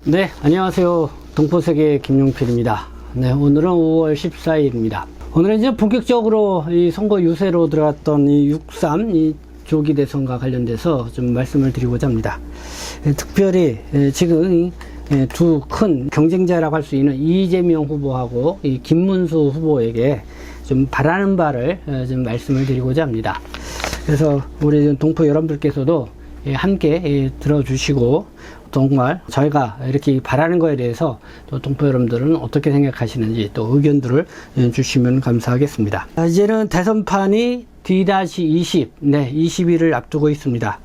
네, 안녕하세요. 동포세계 김용필입니다. 네, 오늘은 5월 14일입니다. 오늘은 이제 본격적으로 이 선거 유세로 들어갔던 이 6.3 이 조기 대선과 관련돼서 좀 말씀을 드리고자 합니다. 특별히 지금 두 큰 경쟁자라고 할 수 있는 이재명 후보하고 이 김문수 후보에게 좀 바라는 바를 좀 말씀을 드리고자 합니다. 그래서 우리 동포 여러분들께서도 함께 들어주시고, 정말 저희가 이렇게 바라는 거에 대해서 또 동포 여러분들은 어떻게 생각하시는지 또 의견들을 주시면 감사하겠습니다. 이제는 대선판이 D-20, 20일을 앞두고 있습니다.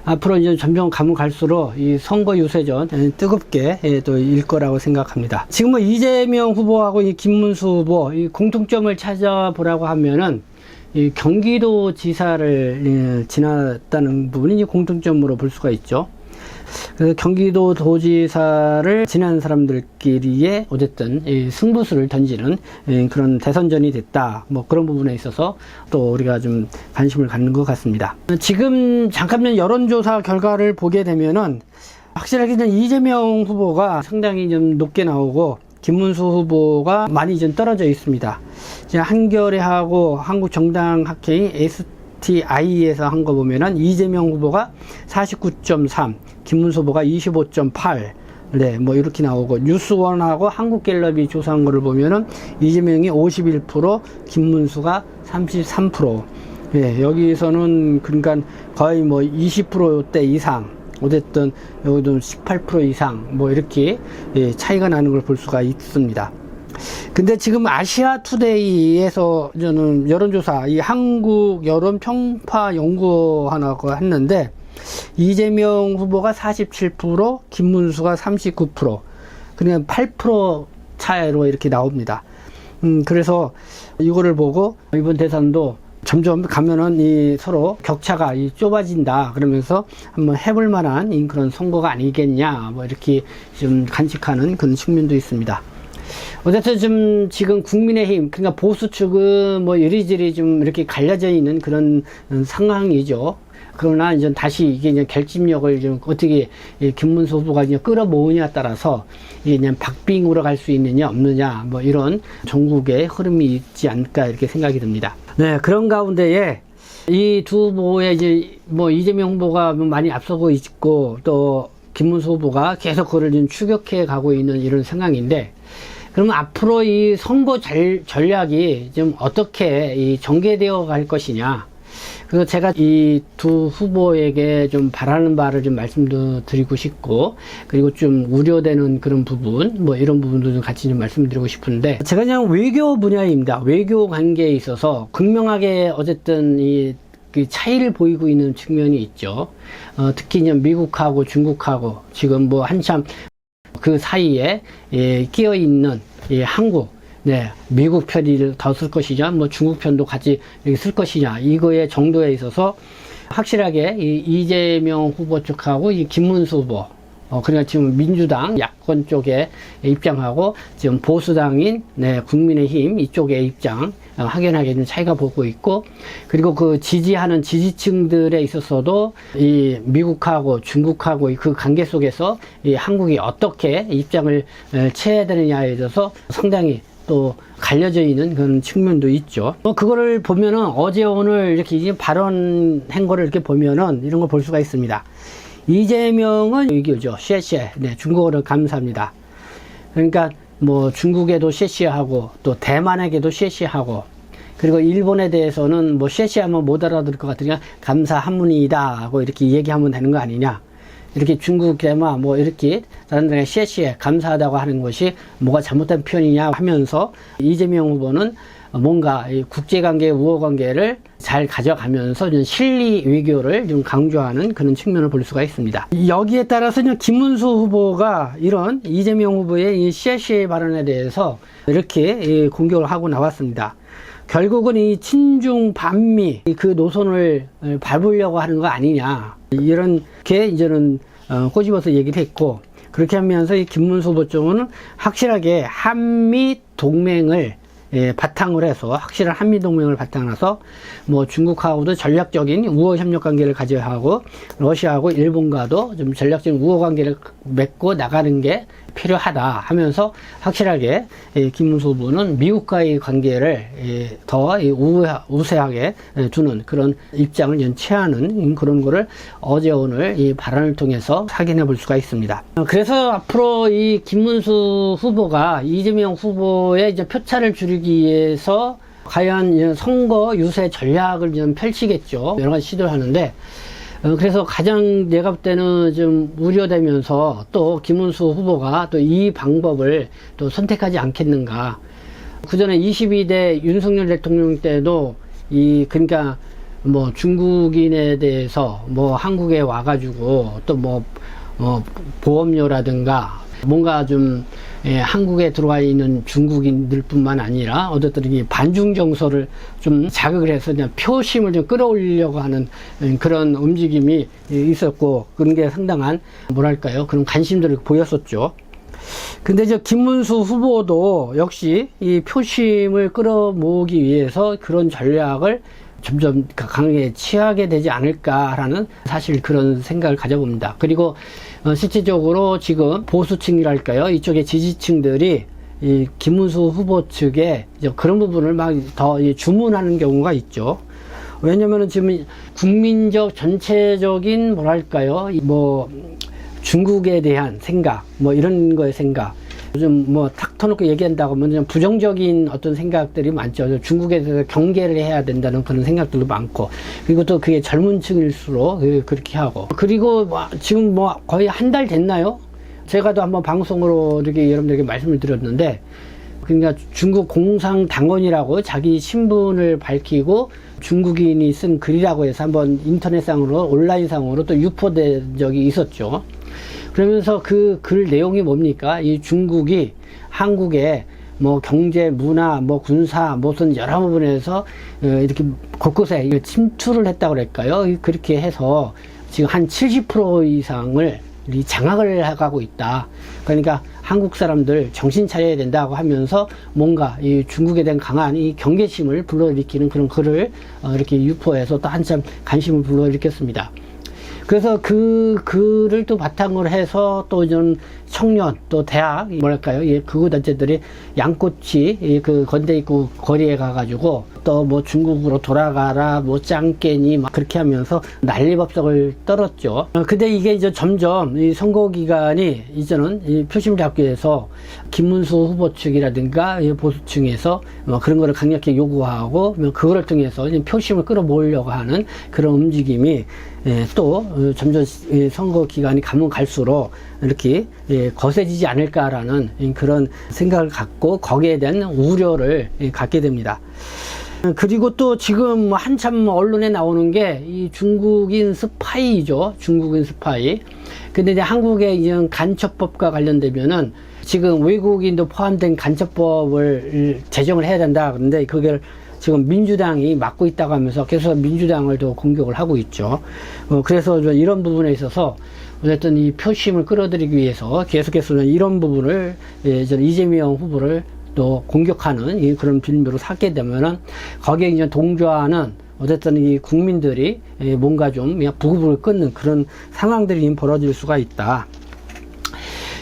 앞으로 이제 점점 가면 갈수록 이 선거 유세전 뜨겁게 또 일 거라고 생각합니다. 지금 뭐 이재명 후보하고 이 김문수 후보 이 공통점을 찾아보라고 하면은 이 경기도 지사를 지났다는 부분이 공통점으로 볼 수가 있죠. 그래서 경기도 도지사를 지난 사람들끼리의 어쨌든 이 승부수를 던지는 그런 대선전이 됐다. 뭐 그런 부분에 있어서 또 우리가 좀 관심을 갖는 것 같습니다. 지금 잠깐 여론조사 결과를 보게 되면은 확실하게 이재명 후보가 상당히 좀 높게 나오고 김문수 후보가 많이 좀 떨어져 있습니다. 한겨레하고 한국정당학회의 STI에서 한 거 보면은 이재명 후보가 49.3, 김문수 후보가 25.8, 뭐 이렇게 나오고, 뉴스원하고 한국갤럽이 조사한 거를 보면은 이재명이 51%, 김문수가 33%. 여기서는 그러니까 거의 뭐 20%대 이상, 어쨌든 여기도 18% 이상 뭐 이렇게 차이가 나는 걸 볼 수가 있습니다. 근데 지금 아시아투데이에서 저는 여론조사, 이 한국 여론평파연구원하고 했는데, 이재명 후보가 47%, 김문수가 39%, 그냥 8% 차이로 이렇게 나옵니다. 그래서 이거를 보고 이번 대선도 점점 가면은 이 서로 격차가 좁아진다 그러면서 한번 해볼 만한 그런 선거가 아니겠냐, 뭐 이렇게 좀 간직하는 그런 측면도 있습니다. 어쨌든 지금 국민의힘, 그러니까 보수 측은 뭐 이리저리 좀 이렇게 갈려져 있는 그런 상황이죠. 그러나 이제 다시 이게 이제 결집력을 좀 어떻게 김문수 후보가 이제 끌어모으냐에 따라서 이게 그냥 박빙으로 갈 수 있느냐 없느냐, 뭐 이런 전국의 흐름이 있지 않을까 이렇게 생각이 듭니다. 네, 그런 가운데에 이 두 후보의 이제 뭐 이재명 후보가 많이 앞서고 있고, 또 김문수 후보가 계속 그걸 좀 추격해 가고 있는 이런 상황인데, 그러면 앞으로 이 선거 전략이 좀 어떻게 전개되어 갈 것이냐. 그래서 제가 이 두 후보에게 좀 바라는 바를 좀 말씀도 드리고 싶고, 그리고 좀 우려되는 그런 부분, 뭐 이런 부분도 좀 같이 좀 말씀드리고 싶은데, 제가 그냥 외교 분야입니다. 외교 관계에 있어서 극명하게 어쨌든 그 차이를 보이고 있는 측면이 있죠. 특히 이제 미국하고 중국하고 지금 뭐 한참 그 사이에 끼어 있는 한국, 미국 편을 더 쓸 것이냐, 뭐 중국 편도 같이 이렇게 쓸 것이냐, 이거의 정도에 있어서 확실하게 이재명 후보 쪽하고 이 김문수 후보, 그러니까 지금 민주당 야권 쪽의 입장하고 지금 보수당인 국민의힘 이쪽의 입장 확연하게 좀 차이가 보고 있고, 그리고 그 지지하는 지지층들에 있어서도 이 미국하고 중국하고 그 관계 속에서 이 한국이 어떻게 입장을 취해야 되느냐에 대해서 상당히 또 갈려져 있는 그런 측면도 있죠. 그거를 보면은 어제 오늘 이렇게 발언한 거를 이렇게 보면은 이런 걸 볼 수가 있습니다. 이재명은 이거죠. 쉐쉐. 중국어를 감사합니다. 그러니까 뭐 중국에도 쉐쉐하고 또 대만에게도 쉐쉐하고, 그리고 일본에 대해서는 뭐 쉐쉐하면 못 알아들을 것 같으니까 감사 한문이다 하고 이렇게 얘기하면 되는 거 아니냐. 이렇게 중국, 대만 뭐 이렇게 다른 데가 쉐쉐 감사하다고 하는 것이 뭐가 잘못된 표현이냐 하면서, 이재명 후보는 뭔가 이 국제관계, 우호관계를 잘 가져가면서 좀 실리 외교를 좀 강조하는 그런 측면을 볼 수가 있습니다. 여기에 따라서 김문수 후보가 이런 이재명 후보의 이 쉐쉐 발언에 대해서 이렇게 공격을 하고 나왔습니다. 결국은 이 친중 반미 그 노선을 밟으려고 하는 거 아니냐, 이렇게 이제는 꼬집어서 얘기를 했고, 그렇게 하면서 이 김문수 후보 쪽은 확실하게 한미 동맹을 바탕으로 해서 확실한 한미동맹을 바탕으로 해서 뭐 중국하고도 전략적인 우호 협력 관계를 가져야 하고 러시아하고 일본과도 좀 전략적인 우호 관계를 맺고 나가는 게 필요하다 하면서 확실하게 김문수 후보는 미국과의 관계를 더 우세하게 두는 그런 입장을 취하는 그런 거를 어제 오늘 이 발언을 통해서 확인해 볼 수가 있습니다. 그래서 앞으로 이 김문수 후보가 이재명 후보의 이제 표차를 줄이기 위해서 과연 선거 유세 전략을 좀 펼치겠죠. 여러 가지 시도를 하는데 그래서 가장 내가 볼 때는 좀 우려되면서 또 김문수 후보가 또 이 방법을 또 선택하지 않겠는가. 그 전에 22대 윤석열 대통령 때도 그러니까 뭐 중국인에 대해서 뭐 한국에 와가지고 또 뭐 보험료라든가 뭔가 좀 한국에 들어와 있는 중국인들 뿐만 아니라 어쨌든 이 반중 정서를 좀 자극을 해서 그냥 표심을 좀 끌어올리려고 하는 그런 움직임이 있었고 그런 게 상당한 뭐랄까요 그런 관심들을 보였었죠. 근데 저 김문수 후보도 역시 이 표심을 끌어모으기 위해서 그런 전략을 점점 강하게 취하게 되지 않을까라는 사실 그런 생각을 가져봅니다. 그리고 실질적으로 지금 보수층이랄까요? 이쪽의 지지층들이 이 김문수 후보 측에 그런 부분을 막 더 주문하는 경우가 있죠. 왜냐면은 지금 국민적 전체적인 뭐랄까요? 뭐 중국에 대한 생각, 뭐 이런 거의 생각. 요즘 뭐 탁 터놓고 얘기한다고 하면 좀 부정적인 어떤 생각들이 많죠. 중국에 대해서 경계를 해야 된다는 그런 생각들도 많고, 그리고 또 그게 젊은 층일수록 그렇게 하고, 그리고 지금 뭐 거의 한 달 됐나요? 제가 또 한번 방송으로 이렇게 여러분들에게 말씀을 드렸는데, 그러니까 중국 공산당원이라고 자기 신분을 밝히고 중국인이 쓴 글이라고 해서 한번 인터넷상으로 온라인상으로 또 유포된 적이 있었죠. 그러면서 그 글 내용이 뭡니까? 이 중국이 한국에 뭐 경제, 문화, 뭐 군사, 무슨 여러 부분에서 이렇게 곳곳에 침투를 했다고 그럴까요? 그렇게 해서 지금 한 70% 이상을 장악을 해가고 있다. 그러니까 한국 사람들 정신 차려야 된다고 하면서 뭔가 이 중국에 대한 강한 이 경계심을 불러일으키는 그런 글을 이렇게 유포해서 또 한참 관심을 불러일으켰습니다. 그래서 그 글을 또 바탕으로 해서 또 좀 청년 또 대학 뭐랄까요 극우 단체들이 양꼬치 그 건대 입구 거리에 가가지고 또 뭐 중국으로 돌아가라 뭐 짱깨니 막 그렇게 하면서 난리법석을 떨었죠. 근데 이게 이제 점점 이 선거 기간이 이제는 이 표심을 잡기 위해서 김문수 후보 측이라든가 보수층에서 그런 거를 강력히 요구하고 그거를 통해서 표심을 끌어모으려고 하는 그런 움직임이 또 점점 선거 기간이 가면 갈수록 이렇게 거세지지 않을까라는 그런 생각을 갖고 거기에 대한 우려를 갖게 됩니다. 그리고 또 지금 한참 언론에 나오는 게 이 중국인 스파이죠. 중국인 스파이. 근데 이제 한국의 이런 간첩법과 관련되면은 지금 외국인도 포함된 간첩법을 제정을 해야 된다. 그런데 그걸 지금 민주당이 막고 있다고 하면서 계속 민주당을 또 공격을 하고 있죠. 그래서 이런 부분에 있어서 어쨌든 이 표심을 끌어들이기 위해서 계속해서 이런 부분을 이재명 후보를 또 공격하는 그런 빌미로 삼게 되면은 거기에 이제 동조하는 어쨌든 이 국민들이 뭔가 좀 부글부글 끓는 그런 상황들이 벌어질 수가 있다.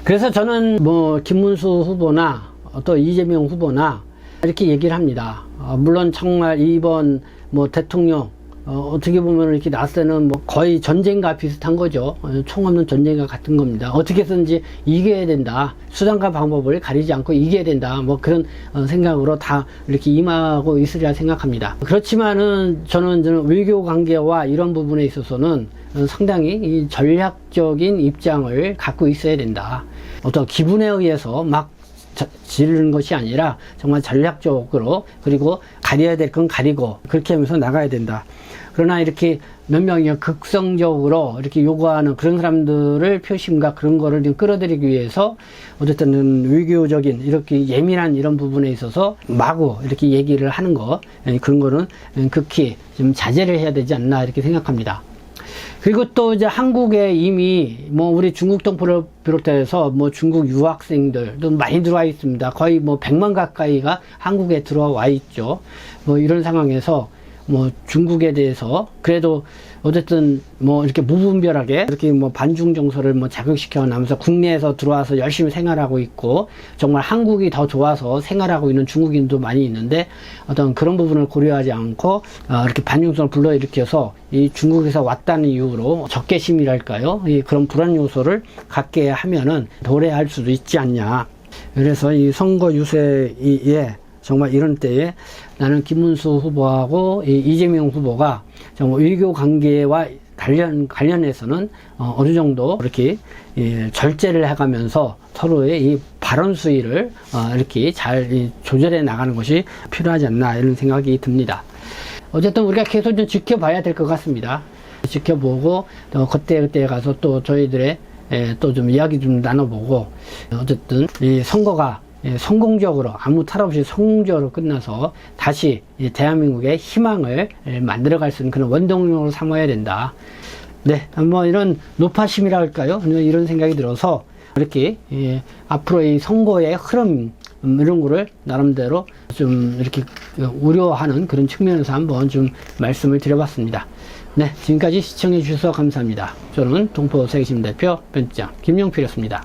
그래서 저는 뭐 김문수 후보나 또 이재명 후보나 이렇게 얘기를 합니다. 물론 정말 이번 뭐 대통령 어떻게 보면 이렇게 나왔을 때는 뭐 거의 전쟁과 비슷한 거죠. 총 없는 전쟁과 같은 겁니다. 어떻게 해서든지 이겨야 된다. 수단과 방법을 가리지 않고 이겨야 된다. 뭐 그런 생각으로 다 이렇게 임하고 있으리라 생각합니다. 그렇지만은 저는 외교 관계와 이런 부분에 있어서는 상당히 이 전략적인 입장을 갖고 있어야 된다. 어떤 기분에 의해서 막 지르는 것이 아니라 정말 전략적으로 그리고 가려야 될 건 가리고 그렇게 하면서 나가야 된다. 그러나 이렇게 몇 명이 극성적으로 이렇게 요구하는 그런 사람들을 표심과 그런 거를 좀 끌어들이기 위해서 어쨌든 외교적인 이렇게 예민한 이런 부분에 있어서 마구 이렇게 얘기를 하는 거 그런 거는 극히 좀 자제를 해야 되지 않나 이렇게 생각합니다. 그리고 또 이제 한국에 이미 뭐 우리 중국 동포를 비롯해서 뭐 중국 유학생들도 많이 들어와 있습니다. 거의 뭐 100만 가까이가 한국에 들어와 있죠. 뭐 이런 상황에서 뭐 중국에 대해서 그래도 어쨌든 뭐 이렇게 무분별하게 이렇게 뭐 반중 정서를 뭐 자극시켜 나면서 국내에서 들어와서 열심히 생활하고 있고 정말 한국이 더 좋아서 생활하고 있는 중국인도 많이 있는데 어떤 그런 부분을 고려하지 않고 이렇게 반중성을 불러일으켜서 이 중국에서 왔다는 이유로 적개심이랄까요? 이 그런 불안 요소를 갖게 하면은 도래할 수도 있지 않냐. 그래서 이 선거 유세에 정말 이런 때에 나는 김문수 후보하고 이재명 후보가 정말 외교 관계와 관련해서는 어느 정도 이렇게 절제를 해가면서 서로의 이 발언 수위를 이렇게 잘 조절해 나가는 것이 필요하지 않나 이런 생각이 듭니다. 어쨌든 우리가 계속 좀 지켜봐야 될 것 같습니다. 지켜보고 또 그때 가서 또 저희들의 또 좀 이야기 좀 나눠보고 어쨌든 이 선거가 성공적으로 아무 탈 없이 성공적으로 끝나서 다시 대한민국의 희망을 만들어갈 수 있는 그런 원동력으로 삼아야 된다. 네, 뭐 이런 노파심이라 할까요? 이런 생각이 들어서 이렇게 앞으로 이 선거의 흐름 이런 거를 나름대로 좀 이렇게 우려하는 그런 측면에서 한번 좀 말씀을 드려봤습니다. 네, 지금까지 시청해 주셔서 감사합니다. 저는 동포 세계신 대표 편집장 김용필이었습니다.